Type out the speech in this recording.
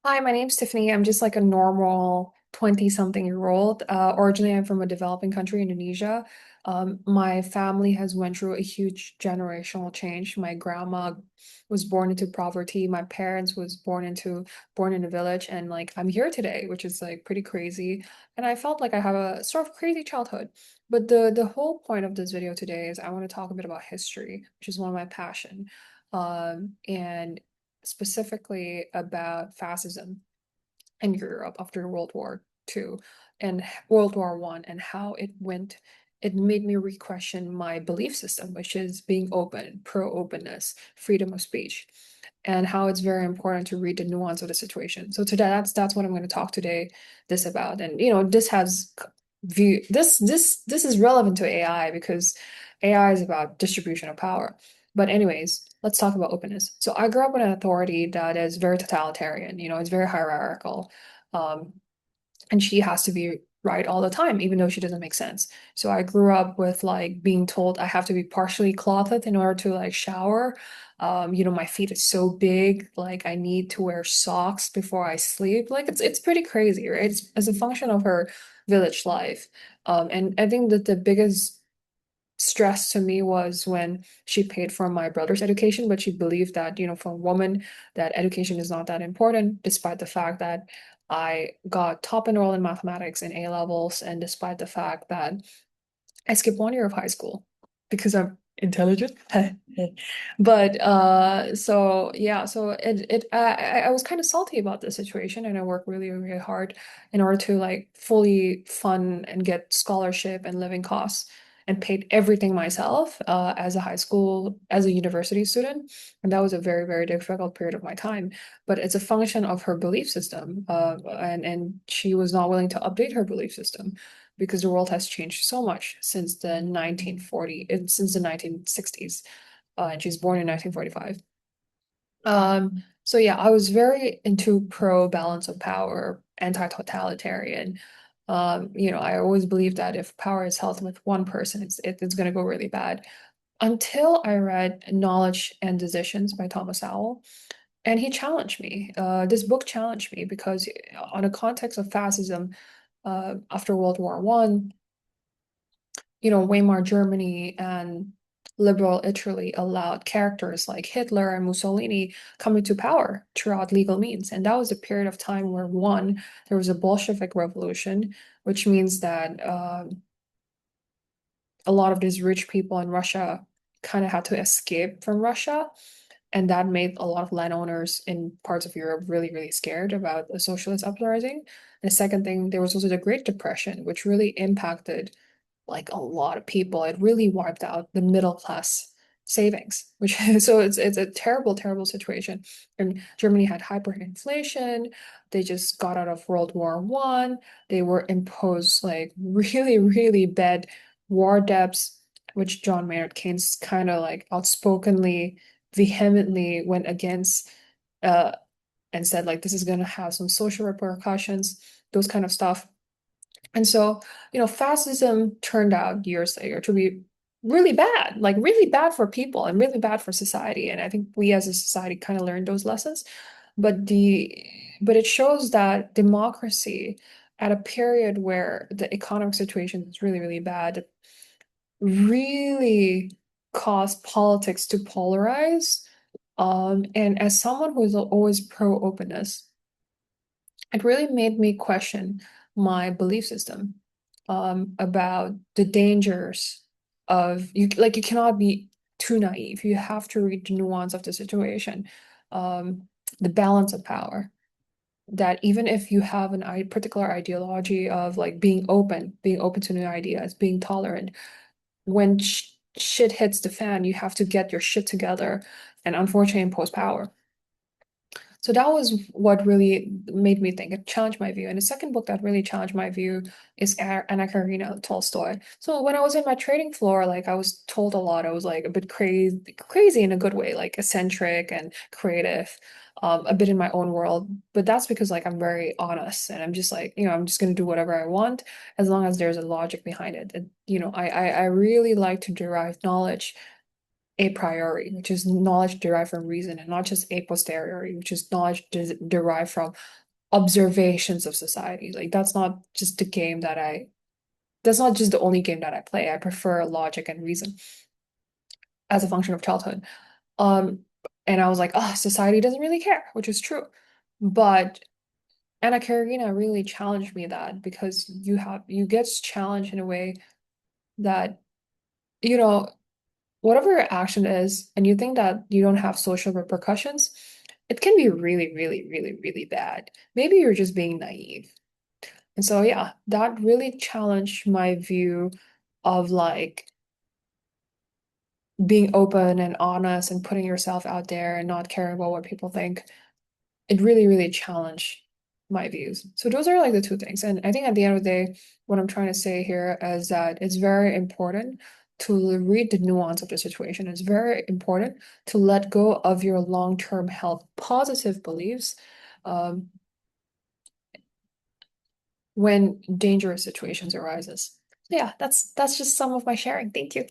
Hi, my name's Tiffany. I'm just like a normal 20-something-year-old. Originally, I'm from a developing country, Indonesia. My family has went through a huge generational change. My grandma was born into poverty. My parents was born in a village, and like I'm here today, which is like pretty crazy. And I felt like I have a sort of crazy childhood. But the whole point of this video today is I want to talk a bit about history, which is one of my passion. And specifically about fascism in Europe after World War II and World War One and how it went. It made me re-question my belief system, which is being open, pro-openness, freedom of speech, and how it's very important to read the nuance of the situation. So today, that's what I'm going to talk today this about. And this has view this is relevant to AI because AI is about distribution of power. But anyways, let's talk about openness. So I grew up in an authority that is very totalitarian, it's very hierarchical. Um, and she has to be right all the time, even though she doesn't make sense. So I grew up with like being told I have to be partially clothed in order to like shower. My feet are so big, like I need to wear socks before I sleep. Like it's pretty crazy, right? It's as a function of her village life. And I think that the biggest stress to me was when she paid for my brother's education, but she believed that, for a woman, that education is not that important, despite the fact that I got top enrolled in mathematics in A levels, and despite the fact that I skipped 1 year of high school because I'm intelligent. But so yeah, so I was kind of salty about the situation, and I worked really, really hard in order to like fully fund and get scholarship and living costs and paid everything myself as a high school, as a university student. And that was a very, very difficult period of my time. But it's a function of her belief system. And she was not willing to update her belief system because the world has changed so much since the 1960s, and she's born in 1945. So yeah, I was very into pro balance of power, anti-totalitarian. I always believed that if power is held with one person, it's going to go really bad. Until I read Knowledge and Decisions by Thomas Sowell, and he challenged me. This book challenged me because on a context of fascism, after World War One, Weimar Germany and liberal Italy allowed characters like Hitler and Mussolini coming to power throughout legal means. And that was a period of time where, one, there was a Bolshevik revolution, which means that a lot of these rich people in Russia kind of had to escape from Russia. And that made a lot of landowners in parts of Europe really, really scared about a socialist uprising. And the second thing, there was also the Great Depression, which really impacted like a lot of people. It really wiped out the middle class savings, which so it's a terrible, terrible situation. And Germany had hyperinflation. They just got out of World War One. They were imposed like really, really bad war debts, which John Maynard Keynes kind of like outspokenly, vehemently went against, uh, and said like this is going to have some social repercussions, those kind of stuff. And so, fascism turned out years later to be really bad, like really bad for people and really bad for society. And I think we as a society kind of learned those lessons. But but it shows that democracy at a period where the economic situation is really, really bad really caused politics to polarize. And as someone who is always pro-openness, it really made me question my belief system about the dangers of you cannot be too naive. You have to read the nuance of the situation, the balance of power. That even if you have an particular ideology of like being open to new ideas, being tolerant, when shit hits the fan, you have to get your shit together and unfortunately impose power. So that was what really made me think. It challenged my view. And the second book that really challenged my view is Anna Karenina Tolstoy. So when I was in my trading floor, like I was told a lot. I was like a bit crazy in a good way, like eccentric and creative, a bit in my own world. But that's because like I'm very honest and I'm just like, I'm just gonna do whatever I want as long as there's a logic behind it. And, I really like to derive knowledge a priori, which is knowledge derived from reason, and not just a posteriori, which is knowledge derived from observations of society. Like that's not just the only game that I play. I prefer logic and reason as a function of childhood. Um, and I was like, oh, society doesn't really care, which is true. But Anna Karenina really challenged me that because you get challenged in a way that, you know, whatever your action is, and you think that you don't have social repercussions, it can be really, really, really, really bad. Maybe you're just being naive. And so, yeah, that really challenged my view of like being open and honest and putting yourself out there and not caring about what people think. It really, really challenged my views. So those are like the two things. And I think at the end of the day, what I'm trying to say here is that it's very important to read the nuance of the situation. It's very important to let go of your long-term health positive beliefs um, when dangerous situations arises. So yeah, that's just some of my sharing. Thank you.